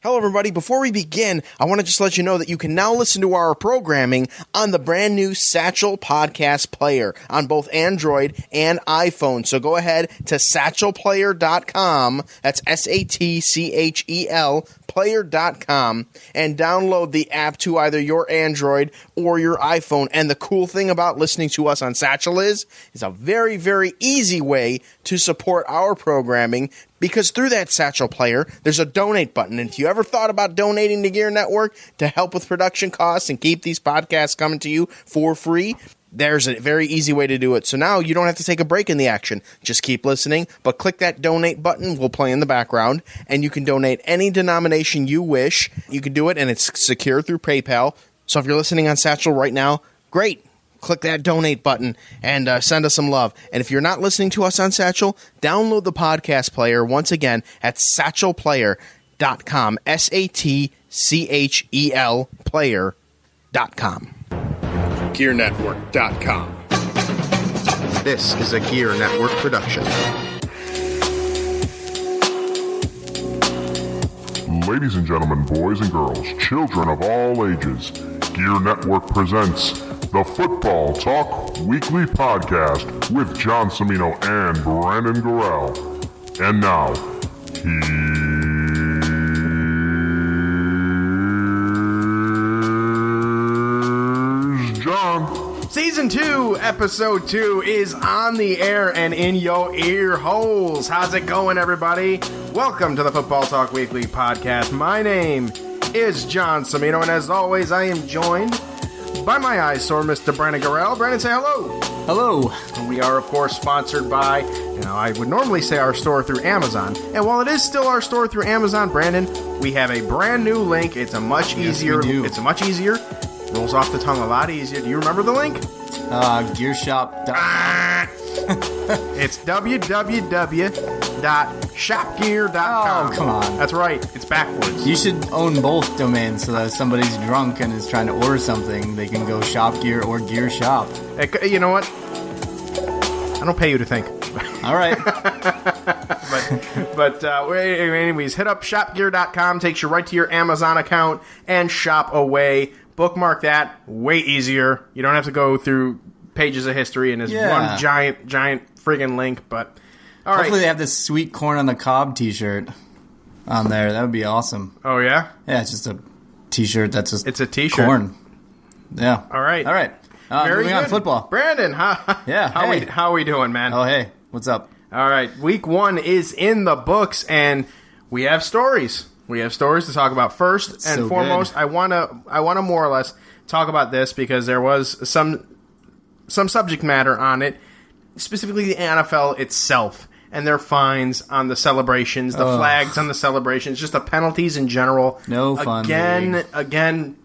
Hello, everybody. Before we begin, I want to just let you know that you can now listen to our programming on the brand new Satchel Podcast Player on both Android and iPhone. So go ahead to satchelplayer.com. That's SATCHEL player.com and download the app to either your Android or your iPhone. And the cool thing about listening to us on Satchel is a very, very easy way to support our programming, because through that Satchel Player, there's a donate button. And if you ever thought about donating to GERE Network to help with production costs and keep these podcasts coming to you for free, there's a very easy way to do it. So now you don't have to take a break in the action. Just keep listening, but click that donate button. We'll play in the background, and you can donate any denomination you wish. You can do it, and it's secure through PayPal. So if you're listening on Satchel right now, great. Click that donate button and send us some love. And if you're not listening to us on Satchel, download the podcast player once again at satchelplayer.com. SATCHEL player.com. GereNetwork.com. This is a GERE Network production. Ladies and gentlemen, boys and girls, children of all ages, GERE Network presents the Football Talk Weekly Podcast with John Cimino and Brandon Garrell. And now, here's John. Season 2, Episode 2 is on the air and in your ear holes. How's it going, everybody? Welcome to the Football Talk Weekly Podcast. My name is John Cimino, and as always, I am joined by my eyesore, Mr. Brandon Garrell. Brandon, say hello. Hello. We are, of course, sponsored by, I would normally say our store through Amazon. And while it is still our store through Amazon, Brandon, we have a brand new link. It's a much easier. It's a much easier. Rolls off the tongue a lot easier. Do you remember the link? GearShop.com. It's www.shopgear.com. Oh, come on. That's right. It's backwards. You should own both domains so that if somebody's drunk and is trying to order something, they can go Shop Gear or Gear Shop. You know what? I don't pay you to think. All right. But anyways, hit up shopgear.com. Takes you right to your Amazon account and shop away. Bookmark that. Way easier. You don't have to go through pages of history and this one giant friggin' link. But all right. Hopefully they have this sweet corn on the cob t-shirt on there. That would be awesome. Oh, yeah? Yeah, it's just a t-shirt that's just it's a t-shirt. Corn. Yeah. All right. Moving on to football. Brandon, how are we doing, man? Oh, hey. What's up? All right. Week 1 is in the books, and we have stories. We have stories to talk about. First and foremost, I want to more or less talk about this because there was some subject matter on it, specifically the NFL itself and their fines on the celebrations, the flags on the celebrations, just the penalties in general. No fun. Again,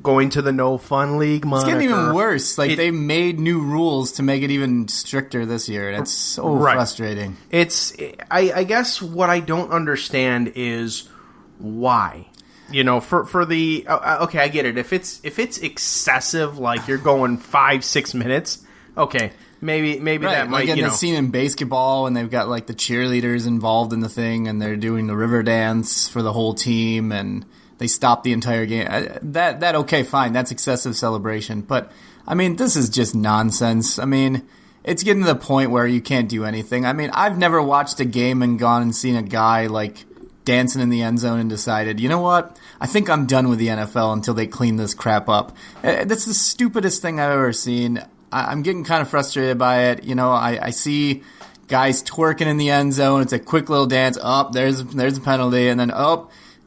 going to the no fun league moniker. It's getting even worse. They made new rules to make it even stricter this year, and it's so frustrating. I guess what I don't understand is why. For the okay, I get it. If it's excessive, like you're going 5-6 minutes, okay, maybe that might. Like in the scene in basketball, and they've got like the cheerleaders involved in the thing, and they're doing the river dance for the whole team, and they stop the entire game. That okay, fine, that's excessive celebration. But I mean, this is just nonsense. I mean, it's getting to the point where you can't do anything. I mean, I've never watched a game and gone and seen a guy like dancing in the end zone and decided, you know what? I think I'm done with the NFL until they clean this crap up. That's the stupidest thing I've ever seen. I'm getting kind of frustrated by it. I see guys twerking in the end zone. It's a quick little dance. There's a penalty. And then,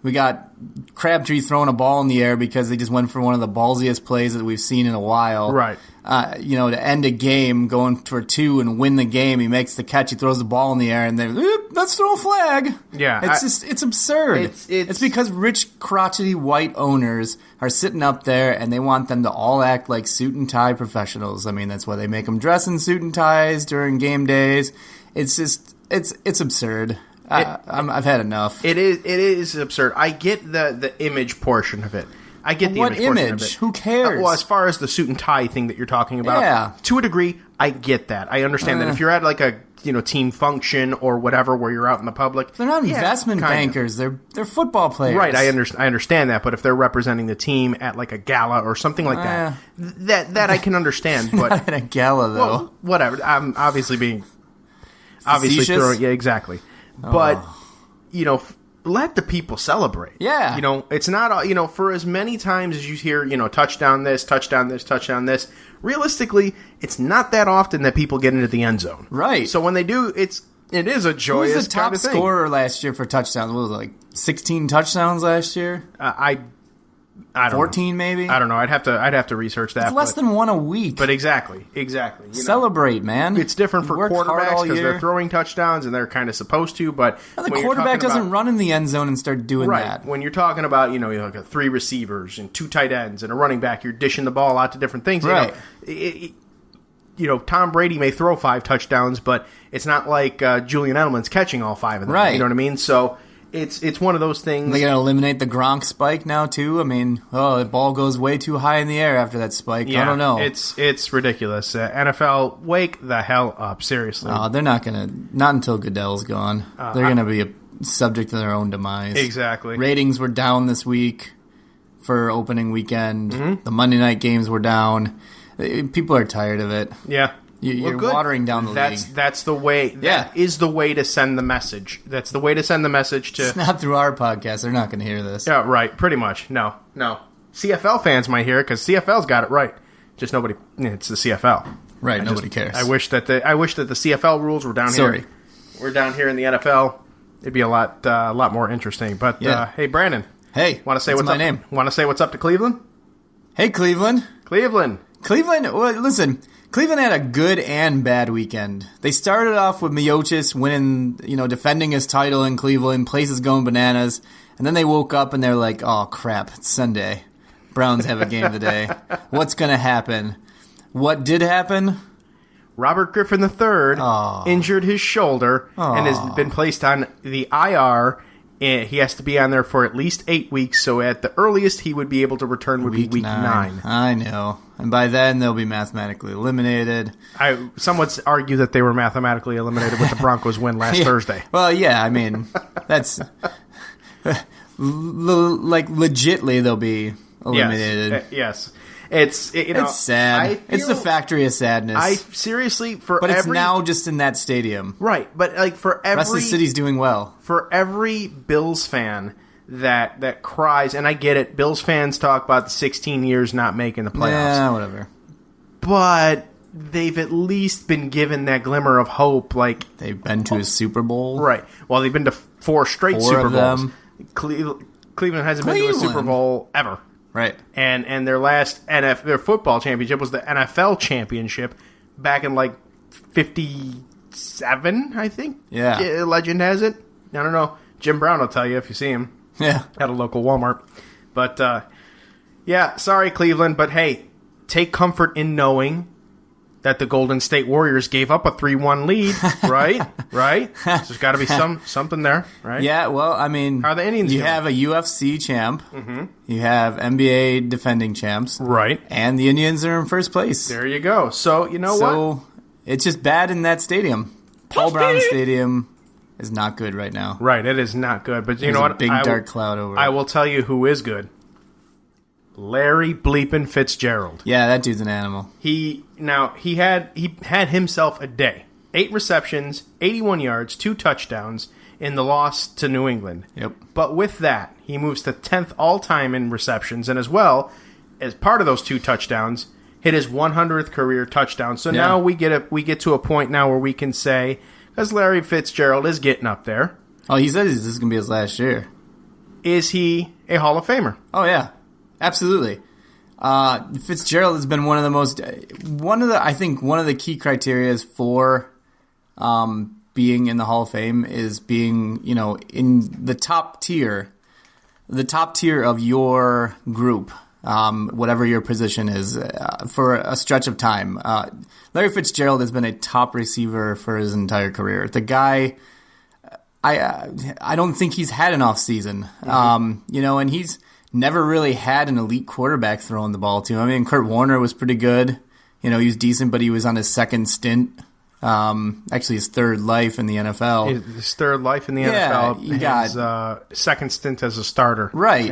we got Crabtree throwing a ball in the air because they just went for one of the ballsiest plays that we've seen in a while. Right. To end a game, going for 2 and win the game, he makes the catch, he throws the ball in the air, and then, let's throw a flag. Yeah. It's absurd. It's because rich, crotchety white owners are sitting up there, and they want them to all act like suit and tie professionals. I mean, that's why they make them dress in suit and ties during game days. It's just, it's absurd. I've had enough. It is absurd. I get the image portion of it. I get the what image? Who cares? Well, as far as the suit and tie thing that you're talking about, to a degree, I get that. I understand that if you're at like a team function or whatever where you're out in the public. They're not investment bankers. They're football players. Right, I understand that, but if they're representing the team at like a gala or something like that I can understand. But not at a gala, though. Well, whatever. I'm obviously being... Facetious? Yeah, exactly. But, let the people celebrate. Yeah. It's not, for as many times as you hear, touchdown this, touchdown this, touchdown this, realistically, it's not that often that people get into the end zone. Right. So when they do, it is a joyous Who was the top kind of thing. scorer last year for touchdowns? What was it, like 16 touchdowns last year? I don't 14 know. maybe? I don't know. I'd have to research that. It's less than one a week. But exactly. Celebrate, man. It's different for quarterbacks because year. they're throwing touchdowns and they're kind of supposed to. But the quarterback doesn't run in the end zone and start doing that. When you're talking about you have 3 receivers and 2 tight ends and a running back, you're dishing the ball out to different things. Right. Tom Brady may throw 5 touchdowns, but it's not like Julian Edelman's catching all 5 of them. Right. You know what I mean? So. It's one of those things. They're going to eliminate the Gronk spike now, too? I mean, the ball goes way too high in the air after that spike. Yeah, I don't know. It's ridiculous. NFL, wake the hell up, seriously. They're not going to, not until Goodell's gone. They're going to be a subject to their own demise. Exactly. Ratings were down this week for opening weekend. Mm-hmm. The Monday night games were down. People are tired of it. Yeah. You're watering down the league. That's the way. That is the way to send the message. That's the way to send the message to. It's not through our podcast. They're not going to hear this. Yeah, right. Pretty much. No. CFL fans might hear it because CFL's got it right. Just nobody. It's the CFL. Right. Nobody cares. I wish that the CFL rules were down here. We're down here in the NFL. It'd be a lot more interesting. But hey, Brandon. Hey. Want to say what's my up? Name? Want to say what's up to Cleveland? Hey, Cleveland. Cleveland. Well, listen. Cleveland had a good and bad weekend. They started off with Miocic winning, defending his title in Cleveland, places going bananas, and then they woke up and they're like, oh, crap, it's Sunday. Browns have a game today. What's going to happen? What did happen? Robert Griffin III injured his shoulder and has been placed on the IR. And he has to be on there for at least 8 weeks, so at the earliest he would be able to return would be week 9. I know. And by then they'll be mathematically eliminated. Some would argue that they were mathematically eliminated with the Broncos win last Thursday. Well, yeah, I mean, that's... legitly they'll be eliminated. Yes. It's sad. It's the factory of sadness. But it's now just in that stadium. Right, but for every... The rest of the city's doing well. For every Bills fan that cries, and I get it, Bills fans talk about the 16 years not making the playoffs. Yeah, whatever. But they've at least been given that glimmer of hope. Like they've been to a Super Bowl. Right. Well, they've been to 4 straight Super Bowls. Cleveland hasn't been to a Super Bowl ever. Right. And their last their football championship was the NFL championship back in like 57, I think. Yeah. Legend has it. I don't know. Jim Brown will tell you if you see him. Yeah. At a local Walmart. But sorry Cleveland, but hey, take comfort in knowing that the Golden State Warriors gave up a 3-1 lead, right? Right? There's got to be something there, right? Yeah, well, I mean... How are the Indians doing? have a UFC champ. Mm-hmm. You have NBA defending champs. Right. And the Indians are in first place. There you go. So, you know what? So, it's just bad in that stadium. Paul Brown Stadium is not good right now. Right, it is not good. But you know what? There's a big dark cloud over it. I will tell you who is good. Larry bleepin' Fitzgerald. Yeah, that dude's an animal. He had himself a day. 8 receptions, 81 yards, 2 touchdowns in the loss to New England. Yep. But with that, he moves to 10th all-time in receptions, and as well, as part of those 2 touchdowns, hit his 100th career touchdown. So now we get to a point now where we can say, because Larry Fitzgerald is getting up there. Oh, he says this is going to be his last year. Is he a Hall of Famer? Oh, yeah. Absolutely. Fitzgerald has been one of the key criteria for being in the Hall of Fame is being, in the top tier of your group, whatever your position is, for a stretch of time. Larry Fitzgerald has been a top receiver for his entire career. The guy, I don't think he's had an off season, and he's never really had an elite quarterback throwing the ball to him. I mean, Kurt Warner was pretty good. He was decent, but he was on his second stint Actually, his third life in the NFL. His third life in the NFL. He got his second stint as a starter. Right.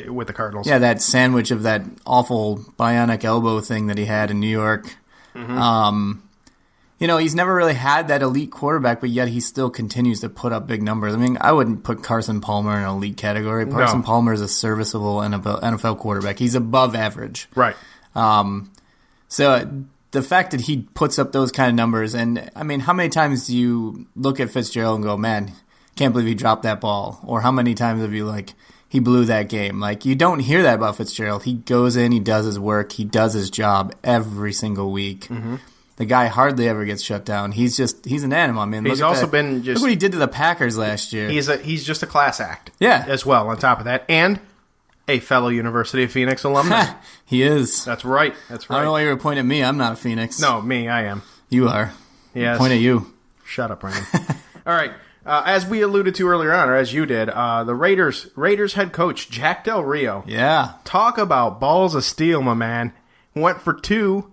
With the Cardinals. Yeah, that sandwich of that awful bionic elbow thing that he had in New York. He's never really had that elite quarterback, but yet he still continues to put up big numbers. I mean, I wouldn't put Carson Palmer in an elite category. Carson Palmer is a serviceable NFL quarterback. He's above average. Right. So the fact that he puts up those kind of numbers, and I mean, how many times do you look at Fitzgerald and go, man, can't believe he dropped that ball? Or how many times have you he blew that game? You don't hear that about Fitzgerald. He goes in, he does his work, he does his job every single week. The guy hardly ever gets shut down. He's an animal. I mean, look what he did to the Packers last year. He's just a class act. Yeah. As well, on top of that. And a fellow University of Phoenix alumni. He is. That's right. I don't know why you were pointing at me. I'm not a Phoenix. No, me, I am. You are. Yes. Point at you. Shut up, Brandon. All right. As we alluded to earlier on, or as you did, the Raiders head coach, Jack Del Rio. Yeah. Talk about balls of steel, my man. Went for 2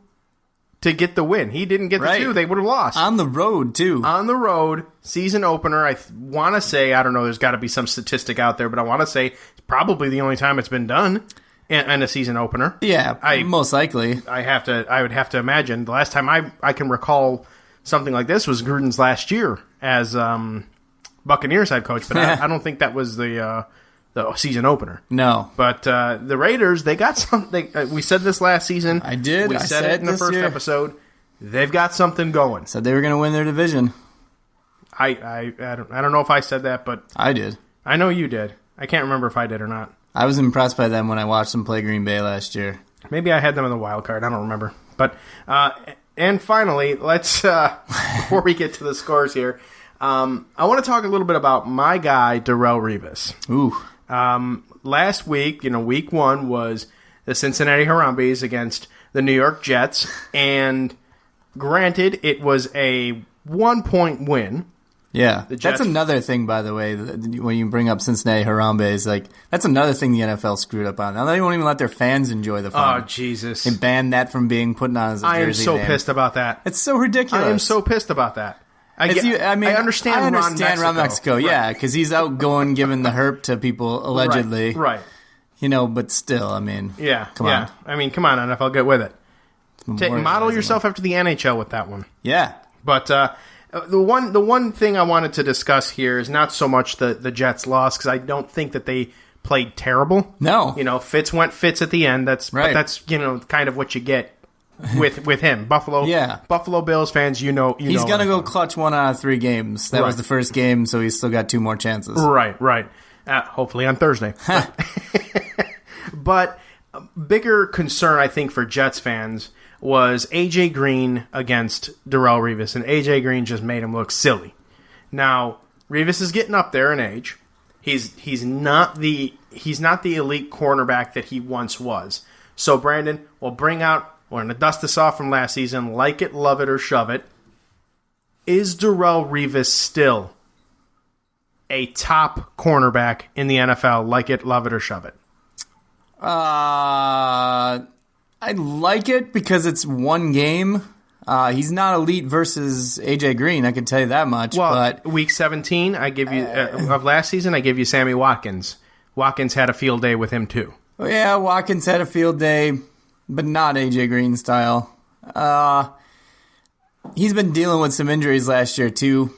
to get the win. He didn't get the 2. They would have lost. On the road, too. On the road, season opener. I want to say, I don't know, there's got to be some statistic out there, but I want to say it's probably the only time it's been done in a season opener. Yeah, most likely. I would have to imagine. The last time I can recall something like this was Gruden's last year as Buccaneers head coach, but I don't think that was the season opener. No. But the Raiders, they got something. We said this last season. I did. We said it in the first episode. They've got something going. Said they were going to win their division. I don't know if I said that, but I did. I know you did. I can't remember if I did or not. I was impressed by them when I watched them play Green Bay last year. Maybe I had them in the wild card. I don't remember. But and finally, let's before we get to the scores here, I want to talk a little bit about my guy Darrelle Revis. Ooh. Last week, week 1 was the Cincinnati Harambees against the New York Jets, and granted, it was a 1-point win. Yeah, that's another thing, by the way, when you bring up Cincinnati Harambees, that's another thing the NFL screwed up on. Now they won't even let their fans enjoy the fun. Oh, Jesus. They banned that from being put on as a jersey. I am so pissed about that. It's so ridiculous. I am so pissed about that. I understand Ron Mexico, right. Yeah, because he's out going giving the herp to people, allegedly. Right. But still, I mean, come on. I mean, come on, NFL, get with it. Model yourself after the NHL with that one. Yeah. But the one thing I wanted to discuss here is not so much the Jets' loss, because I don't think that they played terrible. No. Fitz went Fitz at the end. That's right. But that's kind of what you get with him. Buffalo Bills fans, he's going to go clutch 1 out of 3 games. That was the first game, so he's still got 2 more chances. Right. Hopefully on Thursday. But a bigger concern, I think, for Jets fans was A.J. Green against Darrelle Revis, and A.J. Green just made him look silly. Now, Revis is getting up there in age. He's not the elite cornerback that he once was. So, Brandon, we're going to dust this off from last season, like it, love it, or shove it. Is Darrelle Revis still a top cornerback in the NFL, like it, love it, or shove it? I like it because it's one game. He's not elite versus AJ Green, I can tell you that much. Well, but week 17, I give you of last season, I give you Sammy Watkins. Watkins had a field day with him too. Yeah, Watkins had a field day, but not AJ Green style. He's been dealing with some injuries last year too,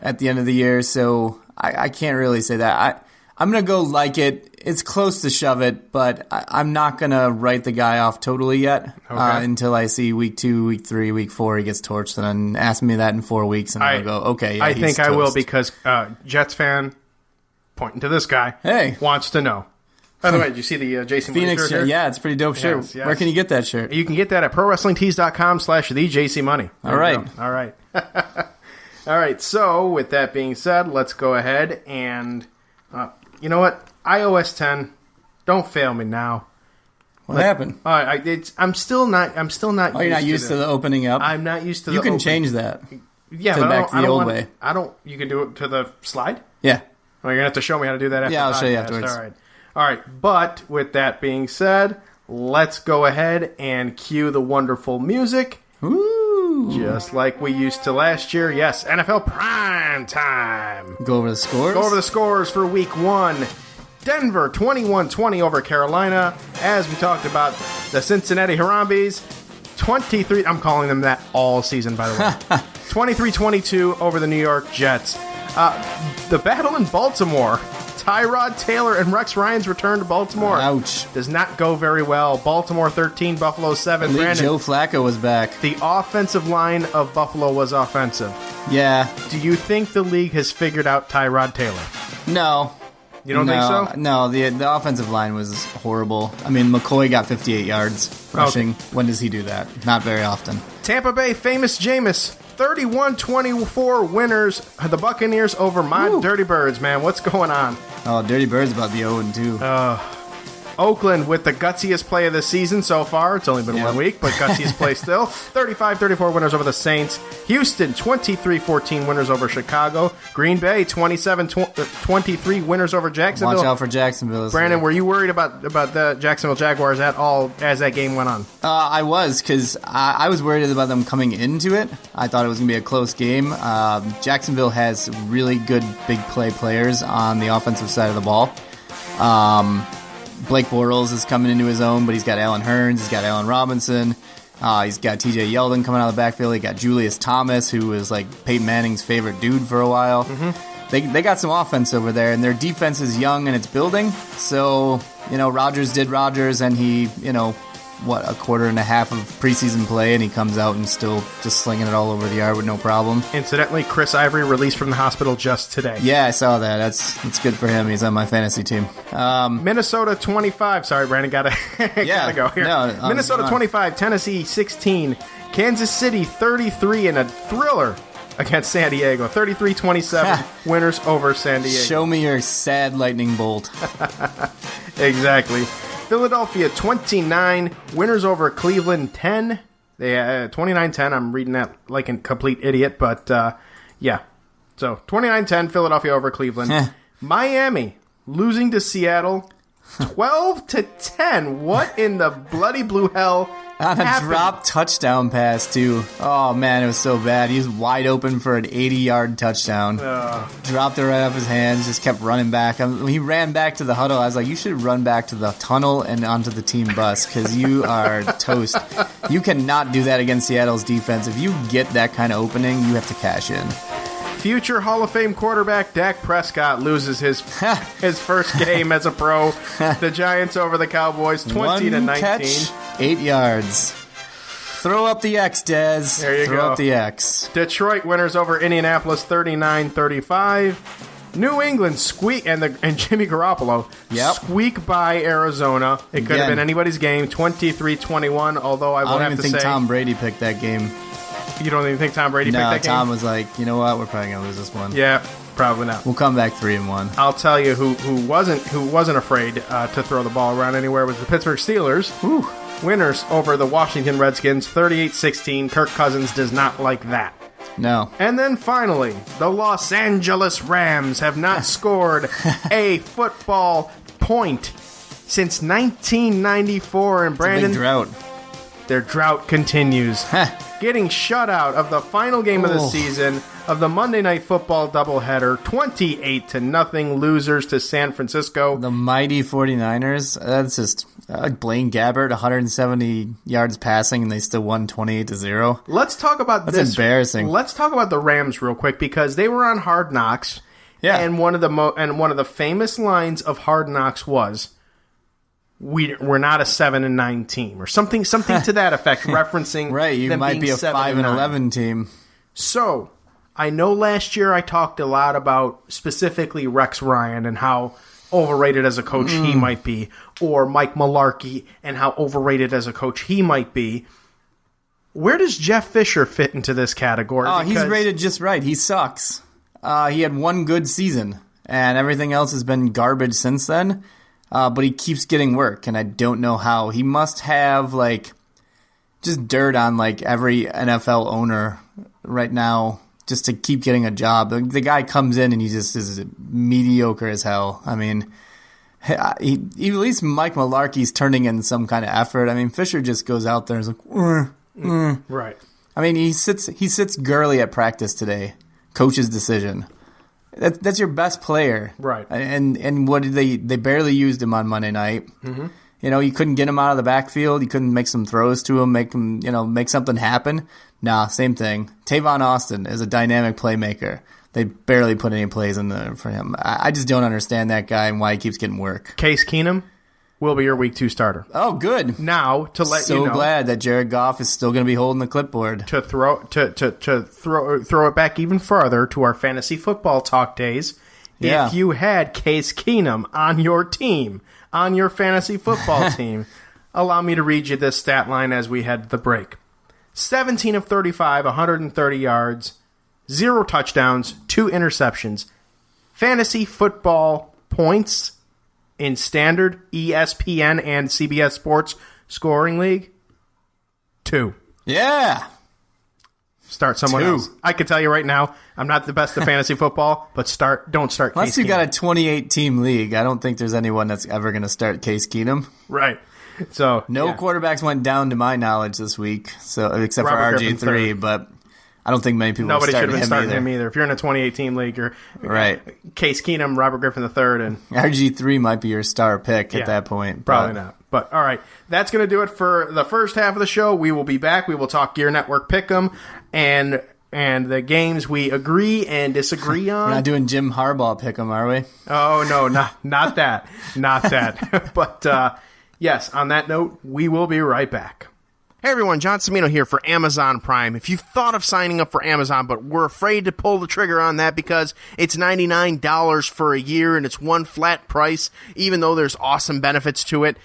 at the end of the year, so I can't really say that. I'm going to go like it. It's close to shove it, but I'm not going to write the guy off totally yet until I see week 2, week 3, week 4 he gets torched, and then ask me that in 4 weeks, and I'll go, okay, yeah, I think I will, because Jets fan, pointing to this guy, wants to know. By the way, did you see the Jason Money shirt here? Yeah, it's a pretty dope shirt. Yes. Where can you get that shirt? You can get that at ProWrestlingTees.com/thejcmoney. All right. All right. All right, so with that being said, let's go ahead and... you know what? iOS 10, don't fail me now. What happened? I'm still not. Oh, you're not used to the opening up. I'm not used to. You can change that. Yeah, but back to the old way. You can do it to the slide. Yeah. Well, you're gonna have to show me how to do that. I'll show you afterwards. All right. But with that being said, let's go ahead and cue the wonderful music. Woo! Just like we used to last year. Yes, NFL prime time. Go over the scores? Go over the scores for week 1. Denver 21-20 over Carolina. As we talked about, the Cincinnati Harambes 23. I'm calling them that all season, by the way. 23-22 over the New York Jets. The battle in Baltimore. Tyrod Taylor and Rex Ryan's return to Baltimore. Ouch. Does not go very well. Baltimore 13, Buffalo 7. Brandon, Joe Flacco was back. the offensive line of Buffalo was offensive. Yeah. Do you think the league has figured out Tyrod Taylor? No. You don't think so? No, the offensive line was horrible. I mean, McCoy got 58 yards rushing. Okay. When does he do that? Not very often. Tampa Bay famous Jameis 31-24 winners. The Buccaneers over my Dirty Birds, man. What's going on? Oh, Dirty Bird's about the 0-2. Oakland with the gutsiest play of the season so far. It's only been 1 week, but gutsiest play still. 35-34 winners over the Saints. Houston 23-14 winners over Chicago. Green Bay 27-23 winners over Jacksonville. Watch out for Jacksonville. Brandon, were you worried about the Jacksonville Jaguars at all as that game went on? I was, because I was worried about them coming into it. I thought it was going to be a close game. Jacksonville has really good big play players on the offensive side of the ball. Blake Bortles is coming into his own, but he's got Allen Hurns, he's got Allen Robinson, he's got TJ Yeldon coming out of the backfield, he got Julius Thomas, who was like Peyton Manning's favorite dude for a while. Mm-hmm. They got some offense over there, and their defense is young and it's building. So, Rodgers did Rodgers, and he, a quarter and a half of preseason play, and he comes out and still just slinging it all over the yard with no problem. Incidentally, Chris Ivory released from the hospital just today. Yeah, I saw that. That's good for him. He's on my fantasy team. Minnesota 25. Sorry, Brandon, gotta go here. No, Minnesota 25, Tennessee 16, Kansas City 33 in a thriller against San Diego. 33-27 winners over San Diego. Show me your sad lightning bolt. Exactly. Philadelphia 29, winners over Cleveland 10. They 29-10. I'm reading that like a complete idiot, but yeah. So 29-10, Philadelphia over Cleveland. Miami losing to Seattle 12-10. What in the bloody blue hell On a happened? drop touchdown pass, too. Oh, man, it was so bad. He was wide open for an 80-yard touchdown. Dropped it right off his hands, just kept running back. When he ran back to the huddle, I was like, you should run back to the tunnel and onto the team bus, because you are toast. You cannot do that against Seattle's defense. If you get that kind of opening, you have to cash in. Future Hall of Fame quarterback Dak Prescott loses his first game as a pro. The Giants over the Cowboys 20-19. One catch, 8 yards. Throw up the X, Dez. There you Throw go. up the X. Detroit winners over Indianapolis 39-35. New England squeak and Jimmy Garoppolo squeak by Arizona. It could have been anybody's game. 23-21. Although I I will don't have even to think say, Tom Brady picked that game. you don't even think Tom Brady picked No, that game? Tom was like, you know what? We're probably going to lose this one. Yeah, probably not. We'll come back 3-1. I'll tell you who wasn't afraid to throw the ball around anywhere was the Pittsburgh Steelers. Whew. Winners over the Washington Redskins 38-16. Kirk Cousins does not like that. No. And then finally, the Los Angeles Rams have not scored a football point since 1994. And Brandon, Big drought. their drought continues. Getting shut out of the final game of the season of the Monday Night Football doubleheader, 28-0 losers to San Francisco. The mighty 49ers. That's just Blaine Gabbert, 170 yards passing, and they still won 28-0. Let's talk about That's this. embarrassing. Let's talk about the Rams real quick because they were on Hard Knocks. Yeah. And one of the famous lines of Hard Knocks was, "We're not a 7-9 team," or something to that effect, referencing Right, you them might being be a 7-9. 5-11 team. So, I know last year I talked a lot about specifically Rex Ryan and how overrated as a coach he might be, or Mike Mularkey and how overrated as a coach he might be. Where does Jeff Fisher fit into this category? Oh, he's Because- rated just right. He sucks. He had one good season, and everything else has been garbage since then. But he keeps getting work, and I don't know how. He must have, just dirt on, every NFL owner right now just to keep getting a job. The guy comes in, and he just is mediocre as hell. I mean, at least Mike Mularkey's turning in some kind of effort. I mean, Fisher just goes out there and is like, Right. I mean, he sits Gurley at practice today. Coach's decision. That's your best player, right? And what did they barely used him on Monday night. Mm-hmm. You couldn't get him out of the backfield. You couldn't make some throws to him, make something happen. Nah, same thing. Tavon Austin is a dynamic playmaker. They barely put any plays in there for him. I just don't understand that guy and why he keeps getting work. Case Keenum will be your week 2 starter. Oh, good. Now, to let you know. So glad that Jared Goff is still going to be holding the clipboard. To throw it back even further to our fantasy football talk days, if you had Case Keenum on your team, on your fantasy football team, allow me to read you this stat line as we head to the break. 17 of 35, 130 yards, 0 touchdowns, 2 interceptions. Fantasy football points in standard ESPN and CBS Sports scoring league, 2. Yeah. Start someone 2. else. I can tell you right now, I'm not the best at fantasy football, but don't start Case Unless you Keenum. got a 28-team league, I don't think there's anyone that's ever going to start Case Keenum. Right. So no quarterbacks went down to my knowledge this week, so except Robert for RG3, but I don't think many people Nobody should started have been starting him him either. If you're in a 28-team league, you're right. Case Keenum, Robert Griffin III, and RG3 might be your star pick at that point. Probably not. But all right, that's going to do it for the first half of the show. We will be back. We will talk GERE Network Pick 'em and the games we agree and disagree on. We're not doing Jim Harbaugh pick 'em, are we? Oh no, not that, not that. But yes, on that note, we will be right back. Hey everyone, John Cimino here for Amazon Prime. If you've thought of signing up for Amazon but we're afraid to pull the trigger on that because it's $99 for a year and it's one flat price, even though there's awesome benefits to it,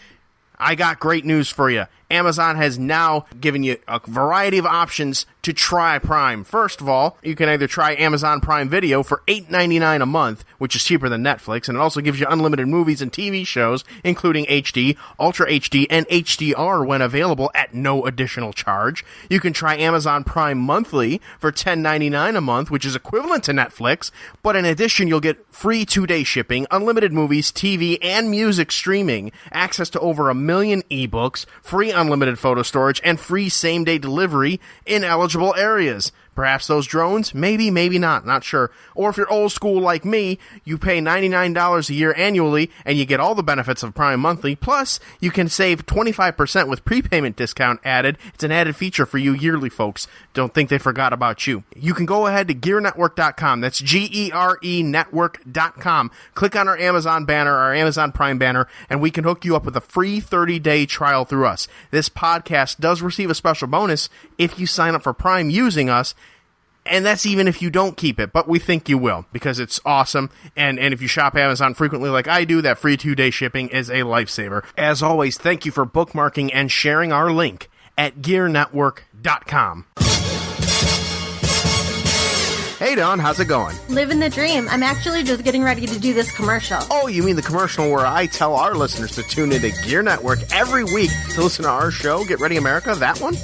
I got great news for you. Amazon has now given you a variety of options to try Prime. First of all, you can either try Amazon Prime Video for $8.99 a month, which is cheaper than Netflix, and it also gives you unlimited movies and TV shows, including HD, Ultra HD, and HDR when available at no additional charge. You can try Amazon Prime Monthly for $10.99 a month, which is equivalent to Netflix, but in addition, you'll get free 2-day shipping, unlimited movies, TV, and music streaming, access to over 1 million ebooks, free unlimited photo storage, and free same-day delivery in eligible areas. Perhaps those drones? Maybe, maybe not. Not sure. Or if you're old school like me, you pay $99 a year annually, and you get all the benefits of Prime Monthly. Plus, you can save 25% with prepayment discount added. It's an added feature for you yearly folks. Don't think they forgot about you. You can go ahead to GearNetwork.com. That's GERE Network.com. Click on our Amazon banner, our Amazon Prime banner, and we can hook you up with a free 30-day trial through us. This podcast does receive a special bonus if you sign up for Prime using us. And that's even if you don't keep it, but we think you will, because it's awesome, and if you shop Amazon frequently like I do, that free 2-day shipping is a lifesaver. As always, thank you for bookmarking and sharing our link at GearNetwork.com. Hey, Dawn, how's it going? Living the dream. I'm actually just getting ready to do this commercial. Oh, you mean the commercial where I tell our listeners to tune into GERE Network every week to listen to our show, Get Ready America? That one?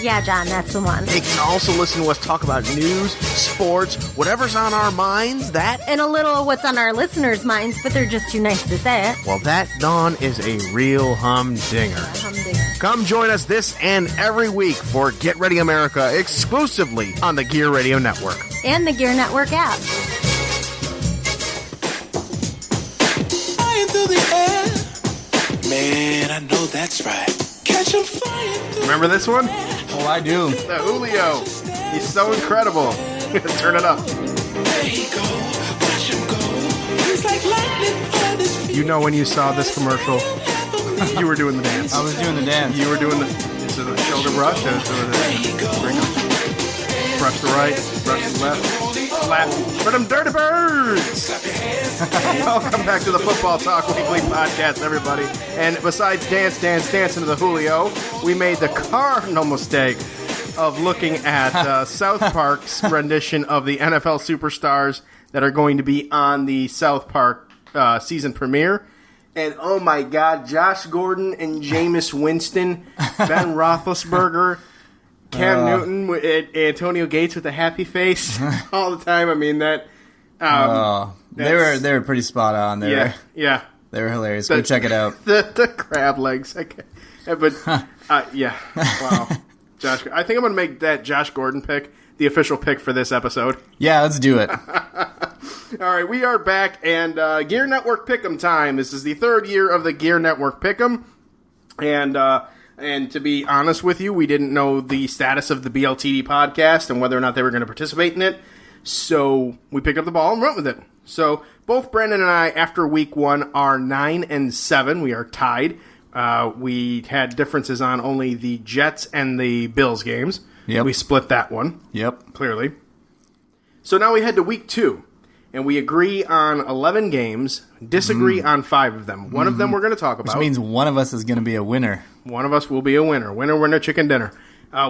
Yeah, John, that's the one. They can also listen to us talk about news, sports, whatever's on our minds, that. And a little of what's on our listeners' minds, but they're just too nice to say it. Well, that, Dawn, is a real humdinger. Humdinger. Come join us this and every week for Get Ready America exclusively on the GERE Radio Network. And the GERE Network app. Flying through the air. Man, I know that's right. Catch 'em flying through. Remember this one? Oh, I do. The Julio. He's so incredible. Turn it up. There he go. Watch him go. He's like lightning on his feet. You know when you saw this commercial, you were doing the dance. I was doing the dance. You were doing the shoulder brush. There he go. Brush the right, brush the left, slap for them dirty birds. Welcome back to the Football Talk Weekly podcast, everybody. And besides dancing to the Julio, we made the cardinal mistake of looking at South Park's rendition of the NFL superstars that are going to be on the South Park season premiere. And oh my God, Josh Gordon and Jameis Winston, Ben Roethlisberger, Cam Newton, Antonio Gates with a happy face all the time. I mean that. They were pretty spot on. Yeah. They were hilarious. Go check it out. The crab legs. But yeah, wow. Josh, I think I'm going to make that Josh Gordon pick the official pick for this episode. Yeah, let's do it. All right, we are back, and GERE Network Pick Em time. This is the third year of the GERE Network Pick Em, and to be honest with you, we didn't know the status of the BLTD podcast and whether or not they were going to participate in it, so we picked up the ball and went with it. So both Brandon and I, after week 1, are 9-7. We are tied. We had differences on only the Jets and the Bills games. Yep. We split that one. Yep. Clearly. So now we head to week 2, and we agree on 11 games, disagree on 5 of them. One of them we're going to talk about. Which means one of us is going to be a winner. One of us will be a winner. Winner, winner, chicken dinner.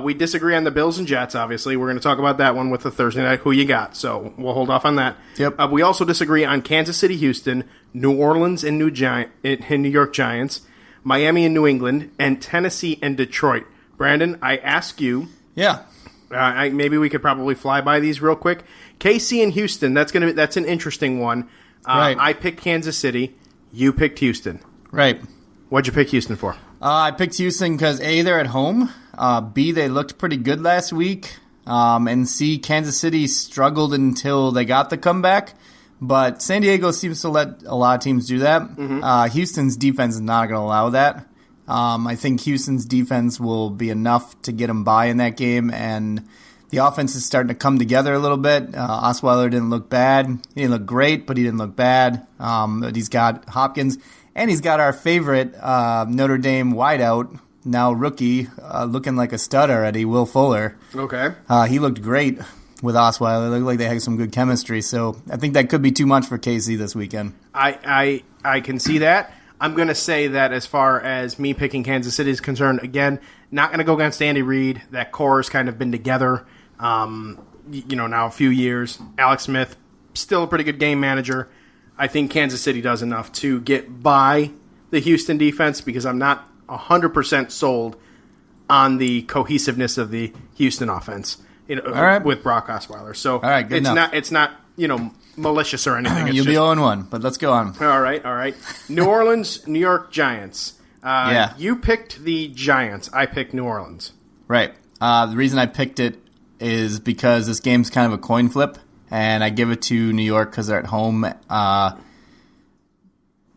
We disagree on the Bills and Jets, obviously. We're going to talk about that one with the Thursday night Who You Got, so we'll hold off on that. Yep. We also disagree on Kansas City, Houston, New Orleans and New York Giants, Miami and New England, and Tennessee and Detroit. Brandon, I ask you... Yeah. Maybe we could probably fly by these real quick. KC and Houston, that's an interesting one. Right. I picked Kansas City. You picked Houston. Right. What'd you pick Houston for? I picked Houston because A, they're at home. B, they looked pretty good last week. And C, Kansas City struggled until they got the comeback. But San Diego seems to let a lot of teams do that. Mm-hmm. Houston's defense is not going to allow that. I think Houston's defense will be enough to get them by in that game, and the offense is starting to come together a little bit. Osweiler didn't look bad. He didn't look great, but he didn't look bad. But he's got Hopkins, and he's got our favorite Notre Dame wideout, now rookie, looking like a stud already, Will Fuller. Okay. He looked great with Osweiler. It looked like they had some good chemistry, so I think that could be too much for KC this weekend. I can see that. I'm going to say that as far as me picking Kansas City is concerned, again, not going to go against Andy Reid. That core has kind of been together, now a few years. Alex Smith, still a pretty good game manager. I think Kansas City does enough to get by the Houston defense because I'm not 100% sold on the cohesiveness of the Houston offense with Brock Osweiler. So all right, it's not malicious or anything. You'll be 0-1, but let's go on. All right. New Orleans, New York Giants. Yeah. You picked the Giants. I picked New Orleans. Right. The reason I picked it is because this game's kind of a coin flip, and I give it to New York because they're at home.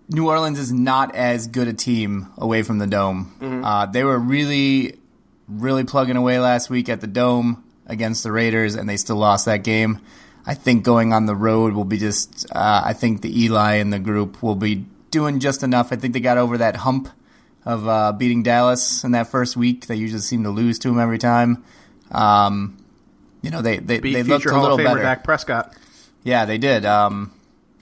New Orleans is not as good a team away from the Dome. Mm-hmm. They were really, really plugging away last week at the Dome against the Raiders, and they still lost that game. I think going on the road will be just I think the Eli and the group will be doing just enough. I think they got over that hump of beating Dallas in that first week. They usually seem to lose to them every time. They looked a little better. Dak Prescott. Yeah, they did. That's how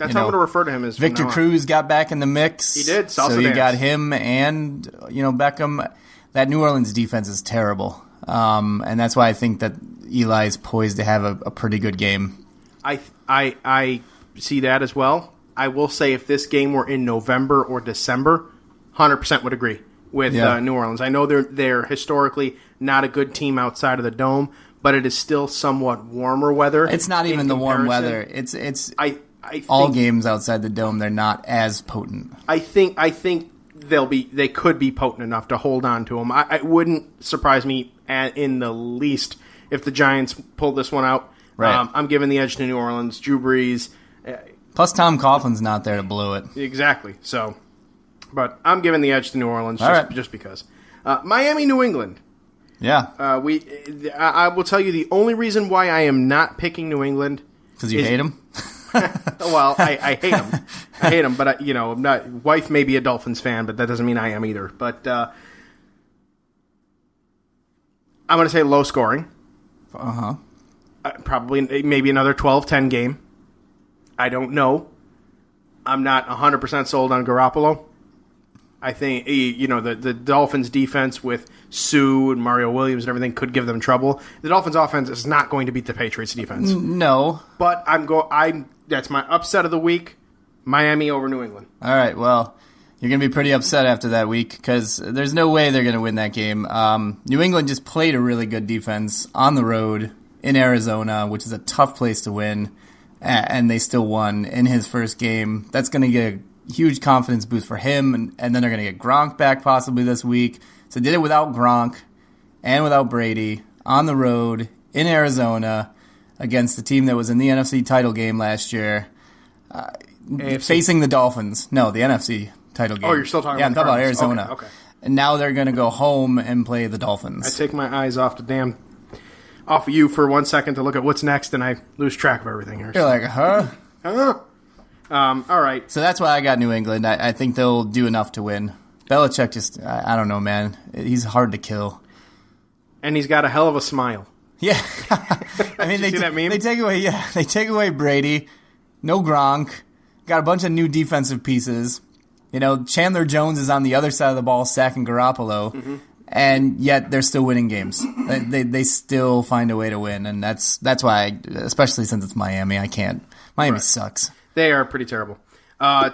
I'm going to refer to him as Victor Cruz got back in the mix. He did. So you got him and Beckham. That New Orleans defense is terrible, and that's why I think that Eli is poised to have a pretty good game. I see that as well. I will say if this game were in November or December, 100% would agree with New Orleans. I know they're historically not a good team outside of the Dome, but it is still somewhat warmer weather. It's not even the warm weather. It's I think, all games outside the Dome, they're not as potent. I think they could be potent enough to hold on to them. It wouldn't surprise me in the least if the Giants pull this one out. Right. I'm giving the edge to New Orleans. Drew Brees. Plus, Tom Coughlin's not there to blow it. Exactly. So, but I'm giving the edge to New Orleans just because. Miami, New England. Yeah. I will tell you the only reason why I am not picking New England because you hate them. Well, I hate them. I hate them, but I'm not. Wife may be a Dolphins fan, but that doesn't mean I am either. But I'm going to say low scoring. Probably maybe another 12-10 game. I don't know. I'm not 100% sold on Garoppolo. I think the Dolphins defense with Sue and Mario Williams and everything could give them trouble. The Dolphins offense is not going to beat the Patriots defense. No. But that's my upset of the week. Miami over New England. All right, well, you're going to be pretty upset after that week because there's no way they're going to win that game. New England just played a really good defense on the road in Arizona, which is a tough place to win, and they still won in his first game. That's going to get a huge confidence boost for him, and then they're going to get Gronk back possibly this week. So they did it without Gronk, and without Brady on the road in Arizona against the team that was in the NFC title game last year, facing the Dolphins. No, the NFC title game. Oh, you're still talking about I'm talking about Arizona. Okay. And now they're going to go home and play the Dolphins. I take my eyes off of you for 1 second to look at what's next, and I lose track of everything here. You're like, huh? All right. So that's why I got New England. I think they'll do enough to win. Belichick just, I don't know, man. He's hard to kill. And he's got a hell of a smile. Yeah. I mean, Did you see that meme? They take away Brady. No Gronk. Got a bunch of new defensive pieces. Chandler Jones is on the other side of the ball sacking Garoppolo. And yet they're still winning games. They still find a way to win, and that's why, especially since it's Miami, I can't. Miami sucks. They are pretty terrible.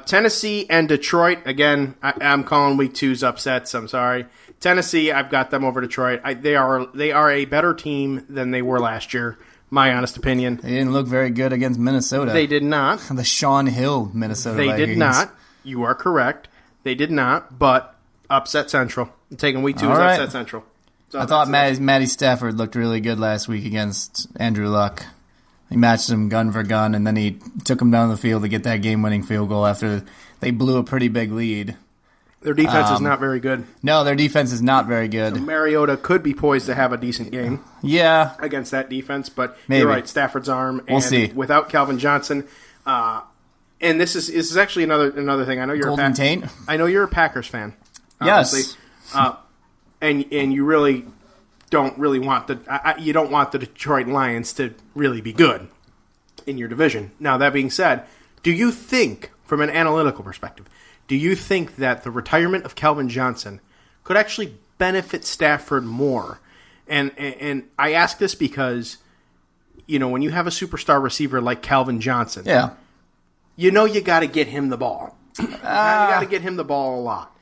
Tennessee and Detroit, again, I'm calling week 2's upsets. I'm sorry. Tennessee, I've got them over Detroit. They are a better team than they were last year, my honest opinion. They didn't look very good against Minnesota. They did not. The Sean Hill Minnesota They Vikings. did not. You are correct. They did not, but upset Central. I'm taking week 2 All as right. upset Central. So I thought Matty Stafford looked really good last week against Andrew Luck. He matched him gun for gun, and then he took him down the field to get that game-winning field goal after they blew a pretty big lead. Their defense is not very good. No, their defense is not very good. So Mariota could be poised to have a decent game Yeah. against that defense, but Maybe. you're right, Stafford's arm. We'll and see. Without Calvin Johnson, and this is actually another thing. I know you're Golden Taint? I know you're a Packers fan. Yes. And you really don't want you don't want the Detroit Lions to really be good in your division. Now, that being said, do you think, from an analytical perspective, do you think that the retirement of Calvin Johnson could actually benefit Stafford more? And I ask this because, when you have a superstar receiver like Calvin Johnson, Yeah. you got to get him the ball. You got to get him the ball a lot.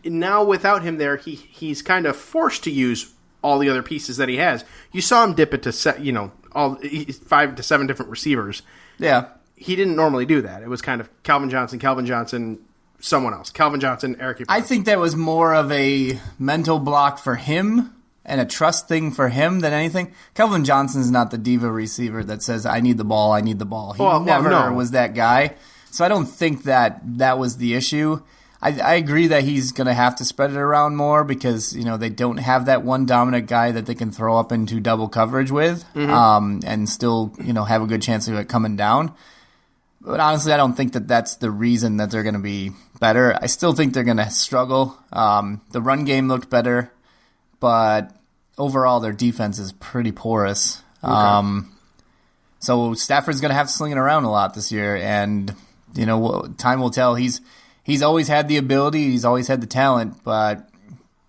Now, without him there, he's kind of forced to use all the other pieces that he has. You saw him dip it to all 5 to 7 different receivers. Yeah. He didn't normally do that. It was kind of Calvin Johnson, someone else. Calvin Johnson, Eric. I think that was more of a mental block for him and a trust thing for him than anything. Calvin Johnson's not the diva receiver that says, I need the ball. He never was that guy. So I don't think that was the issue. I agree that he's going to have to spread it around more because, they don't have that one dominant guy that they can throw up into double coverage with and still, have a good chance of it coming down. But honestly, I don't think that that's the reason that they're going to be better. I still think they're going to struggle. The run game looked better, but overall their defense is pretty porous. Okay. So Stafford's going to have to sling it around a lot this year, and time will tell. He's always had the ability, he's always had the talent, but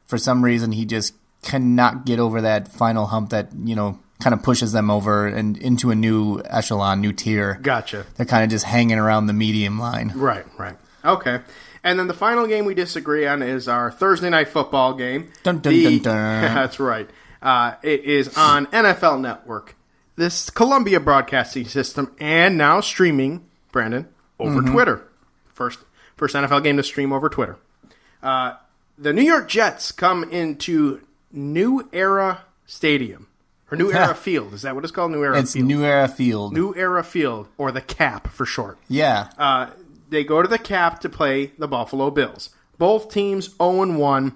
for some reason he just cannot get over that final hump that kind of pushes them over and into a new echelon, new tier. Gotcha. They're kind of just hanging around the medium line. Right. Okay. And then the final game we disagree on is our Thursday night football game. Dun, dun, dun, dun. That's right. It is on NFL Network, this Columbia Broadcasting System, and now streaming, Brandon, over Twitter. First NFL game to stream over Twitter. The New York Jets come into New Era Stadium. Or New Era Field. Is that what it's called? New Era Field. It's New Era Field. New Era Field, or the Cap for short. Yeah. They go to the Cap to play the Buffalo Bills. Both teams 0-1.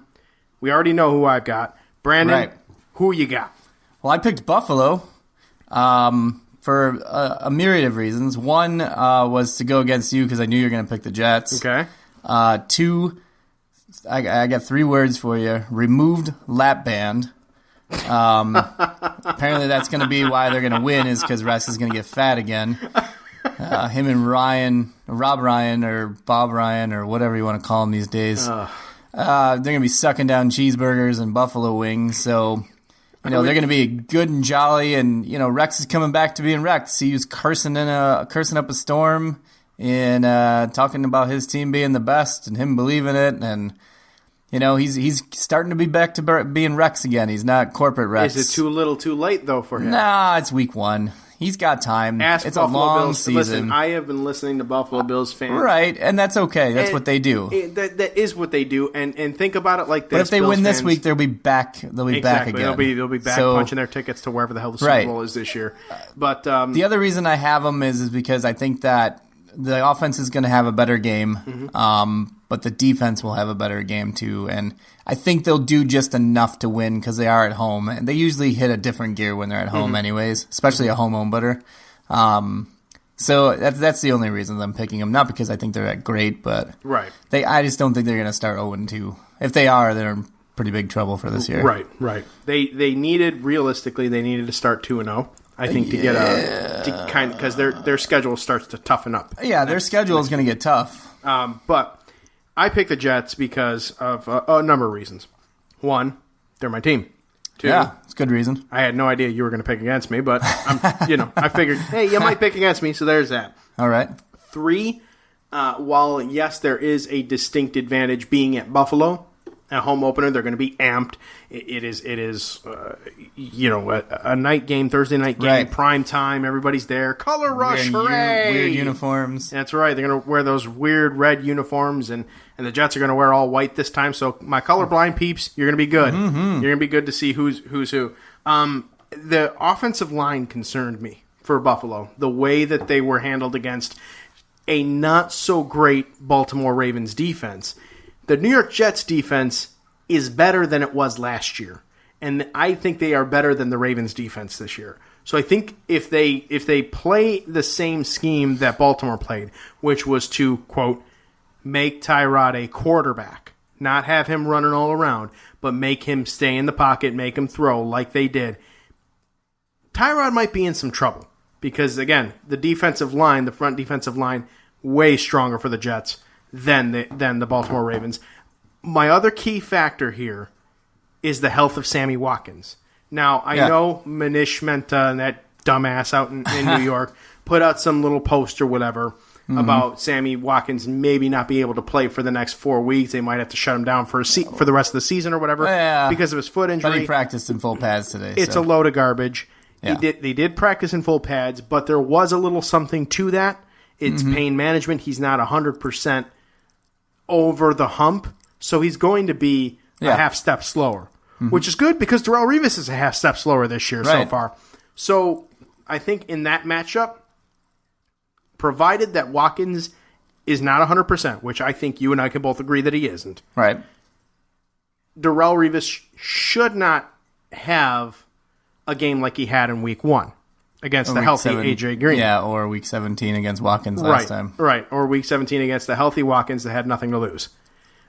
We already know who I've got. Brandon, Right. who you got? Well, I picked Buffalo for a myriad of reasons. One was to go against you because I knew you were going to pick the Jets. Okay. 2, I got 3 words for you. Removed lap band. Apparently that's going to be why they're going to win is because Russ is going to get fat again. Him and Rob Ryan or Bob Ryan or whatever you want to call him these days. They're going to be sucking down cheeseburgers and buffalo wings. So, they're going to be good and jolly. And, Rex is coming back to being Rex. He was cursing up a storm and talking about his team being the best and him believing it. And, he's starting to be back to being Rex again. He's not corporate Rex. Is it too little too late, though, for him? Nah, it's week 1. He's got time. Ask it's Buffalo a long Bills. season. Listen, I have been listening to Buffalo Bills fans. Right, and that's okay. That's what they do. That is what they do. And think about it like this. But if they Bills win this fans, week, they'll be back. They'll be back again. They'll be back punching their tickets to wherever the hell the Super Bowl is this year. But the other reason I have them is because I think that the offense is going to have a better game, but the defense will have a better game too. And I think they'll do just enough to win because they are at home. And they usually hit a different gear when they're at home anyways, especially a home opener. So that's the only reason I'm picking them. Not because I think they're that great, but I just don't think they're going to start 0-2. If they are, they're in pretty big trouble for this year. Right. They needed, realistically, to start 2-0. I think to get because their schedule starts to toughen up. Yeah, their schedule is going to get tough. But I picked the Jets because of a number of reasons. One, they're my team. Two, yeah, it's a good reason. I had no idea you were going to pick against me, but I figured, hey, you might pick against me, so there's that. All right. Three, while yes, there is a distinct advantage being at Buffalo. A home opener, they're going to be amped. It is a night game, Thursday night game, prime time. Everybody's there. Color rush, hooray! Weird uniforms. That's right. They're going to wear those weird red uniforms, and the Jets are going to wear all white this time. So my colorblind peeps, you're going to be good. You're going to be good to see who's who. The offensive line concerned me for Buffalo. The way that they were handled against a not so great Baltimore Ravens defense. The New York Jets defense is better than it was last year, and I think they are better than the Ravens defense this year. So I think if they play the same scheme that Baltimore played, which was to, quote, make Tyrod a quarterback, not have him running all around, but make him stay in the pocket, make him throw like they did, Tyrod might be in some trouble because, again, the front defensive line, way stronger for the Jets than the Baltimore Ravens. My other key factor here is the health of Sammy Watkins. Now, I know Manish Mehta and that dumbass out in New York put out some little post or whatever about Sammy Watkins maybe not be able to play for the next 4 weeks. They might have to shut him down for the rest of the season or whatever because of his foot injury. But he practiced in full pads today. It's a load of garbage. Yeah. They did practice in full pads, but there was a little something to that. It's pain management. He's not 100% over the hump, so he's going to be a half step slower, which is good because Darrelle Revis is a half step slower this year so far. So I think in that matchup, provided that Watkins is not 100%, which I think you and I can both agree that he isn't, right? Darrelle Revis should not have a game like he had in Week 1. Against the healthy A.J. Green. Yeah, or Week 17 against Watkins last time. Right, or Week 17 against the healthy Watkins that had nothing to lose.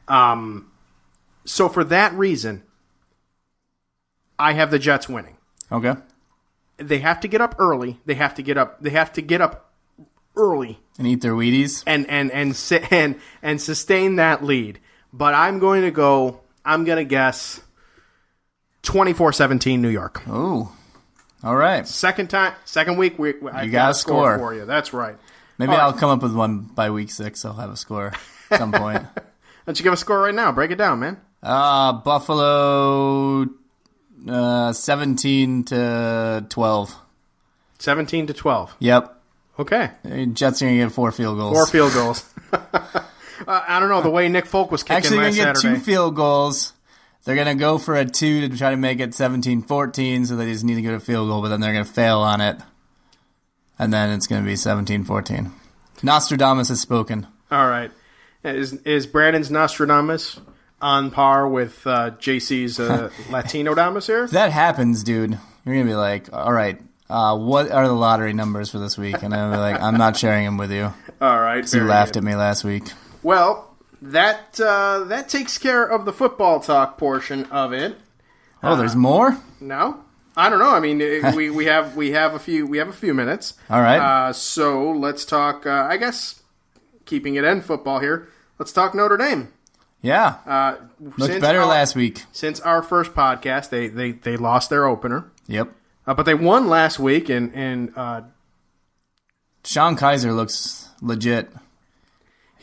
So for that reason, I have the Jets winning. Okay. They have to get up early. They have to get up early. And eat their Wheaties. And sustain that lead. But I'm going to guess 24-17 New York. Ooh. All right. Second week, I got a score for you. That's right. Maybe I'll come up with one by week 6. I'll have a score at some point. Why don't you give a score right now? Break it down, man. Buffalo 17-12. 17-12. Yep. Okay. Jets are going to get 4 field goals. 4 field goals. I don't know. The way Nick Folk was kicking actually last going to Saturday. get 2 field goals. They're going to go for a 2 to try to make it 17-14, so they just need to get a field goal, but then they're going to fail on it. And then it's going to be 17-14. Nostradamus has spoken. All right. Is Brandon's Nostradamus on par with JC's Latino-damus here? If that happens, dude, you're going to be like, all right, what are the lottery numbers for this week? And I'm going to be like, I'm not sharing them with you. All right. Because you laughed at me last week. Well, that takes care of the football talk portion of it. Oh, there's more? No, I don't know. I mean, we have a few minutes. All right. So let's talk. I guess keeping it in football here. Let's talk Notre Dame. Yeah. Looked better last week. Since our first podcast, they lost their opener. Yep. But they won last week, and Sean Kaiser looks legit.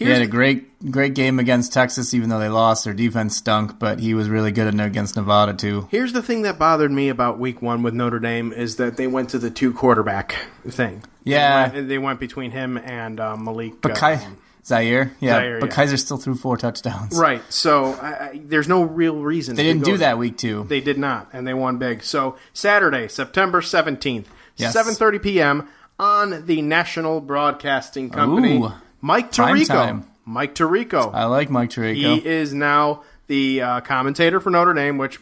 He had a great game against Texas, even though they lost. Their defense stunk, but he was really good against Nevada, too. Here's the thing that bothered me about week 1 with Notre Dame is that they went to the 2 quarterback thing. Yeah. They went between him and Malik. But Zaire? Yeah, Zaire, but yeah. Kaiser still threw 4 touchdowns. Right, so there's no real reason They didn't do that week 2. They did not, and they won big. So Saturday, September 17th, Yes. 7:30 p.m. on the National Broadcasting Company. Ooh. Mike Prime Tirico. time. Mike Tirico. I like Mike Tirico. He is now the commentator for Notre Dame, which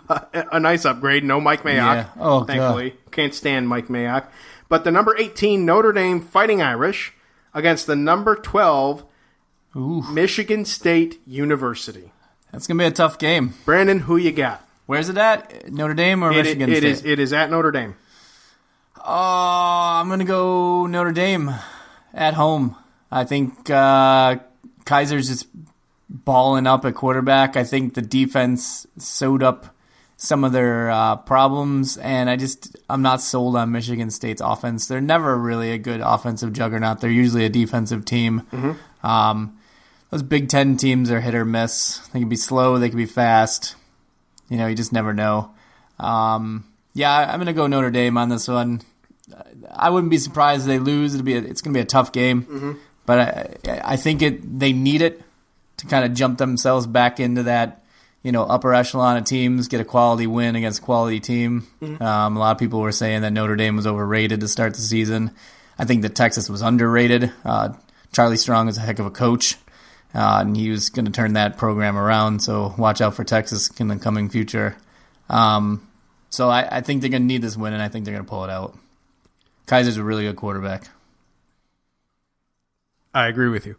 a nice upgrade. No Mike Mayock, Yeah. Oh, thankfully. Can't stand Mike Mayock. But the number 18 Notre Dame Fighting Irish against the number 12 Michigan State University. That's going to be a tough game. Brandon, who you got? Where's it at? Notre Dame or Michigan State? It is at Notre Dame. Oh, I'm going to go Notre Dame at home. I think Kaiser's just balling up at quarterback. I think the defense sewed up some of their problems, and I'm not sold on Michigan State's offense. They're never really a good offensive juggernaut. They're usually a defensive team. Mm-hmm. Those Big Ten teams are hit or miss. They can be slow. They can be fast. You just never know. I'm going to go Notre Dame on this one. I wouldn't be surprised if they lose. It's going to be a tough game. Mm-hmm. But I think they need it to kind of jump themselves back into that, upper echelon of teams, get a quality win against a quality team. Mm-hmm. A lot of people were saying that Notre Dame was overrated to start the season. I think that Texas was underrated. Charlie Strong is a heck of a coach, and he was going to turn that program around. So watch out for Texas in the coming future. So I think they're going to need this win, and I think they're going to pull it out. Kaiser's a really good quarterback. I agree with you.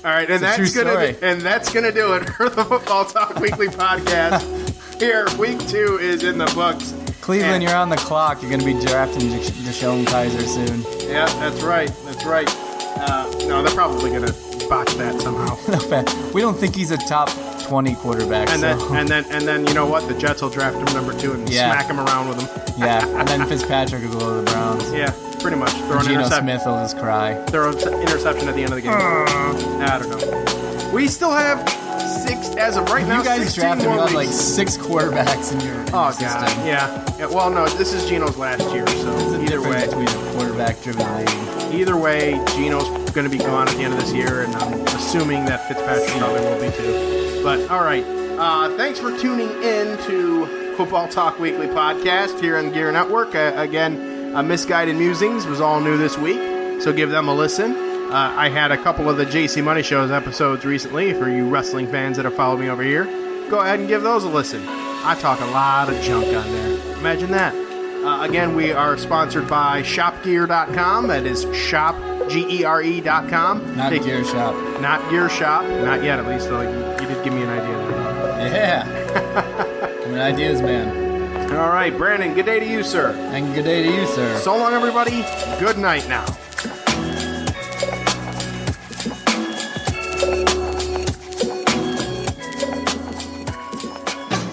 All right, and that's gonna do it for the Football Talk Weekly podcast. Here, week 2 is in the books. Cleveland, you're on the clock. You're going to be drafting Deshaun Kaiser soon. Yeah, that's right. No, they're probably gonna botch that somehow. We don't think he's a top 20 quarterback. And then you know what? The Jets will draft him number 2 and smack him around with him. Yeah, and then Fitzpatrick will go to the Browns. Yeah, pretty much. Geno Smith will just cry. Throw an interception at the end of the game. I don't know. We still have 6 as of right now. You guys 16 drafted more weeks. like 6 quarterbacks in your system. God, yeah. Well, no, this is Geno's last year, so either way, between a quarterback-driven league. Either way, Geno's going to be gone at the end of this year, and I'm assuming that Fitzpatrick probably will be too. But all right, thanks for tuning in to Football Talk Weekly podcast here on GERE Network. Again, Misguided Musings was all new this week, so give them a listen. I had a couple of the JC Money Show's episodes recently. For you wrestling fans that have followed me over here, go ahead and give those a listen. I talk a lot of junk on there. Imagine that. Again, we are sponsored by ShopGear.com. That is shop, GERE.com. Not Gear Shop. Not Gear Shop. Not yet, at least. Though you did give me an idea there. Yeah. I'm an ideas man. All right, Brandon, good day to you, sir. And good day to you, sir. So long, everybody. Good night now.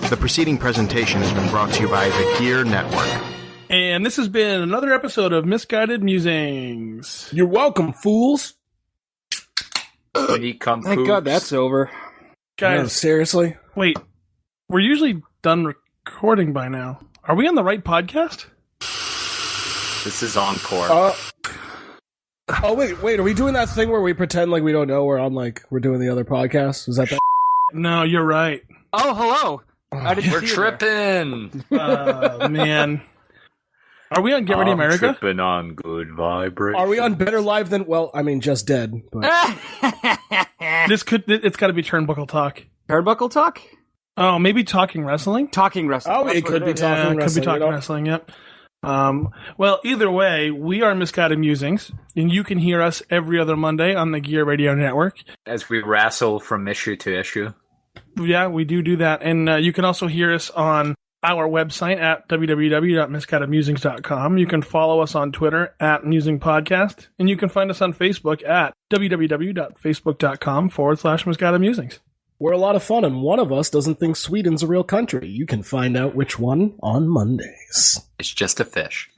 The preceding presentation has been brought to you by the GERE Network. And this has been another episode of Misguided Musings. You're welcome, fools. Thank God that's over. Guys, No, seriously? wait. We're usually done recording by now. Are we on the right podcast? This is Encore. Oh, wait. Are we doing that thing where we pretend like we don't know we're doing the other podcast? Is that? No, you're right. Oh, hello. We're tripping. Man. Are we on Get Ready America? Tripping on good vibration. Are we on Better Live than? Well, I mean, just dead. But. It's got to be Turnbuckle Talk. Turnbuckle Talk? Oh, maybe Talking Wrestling? Talking Wrestling. Oh, it could be Talking Wrestling. Could be Talking Wrestling, yep. Well, either way, we are Misguided Musings, and you can hear us every other Monday on the GERE Radio Network. As we wrestle from issue to issue. Yeah, we do that. And you can also hear us on our website at www.misguidedmusings.com. You can follow us on Twitter at Musing Podcast, and you can find us on Facebook at www.facebook.com/Misguided Musings. We're a lot of fun, and one of us doesn't think Sweden's a real country. You can find out which one on Mondays. It's just a fish.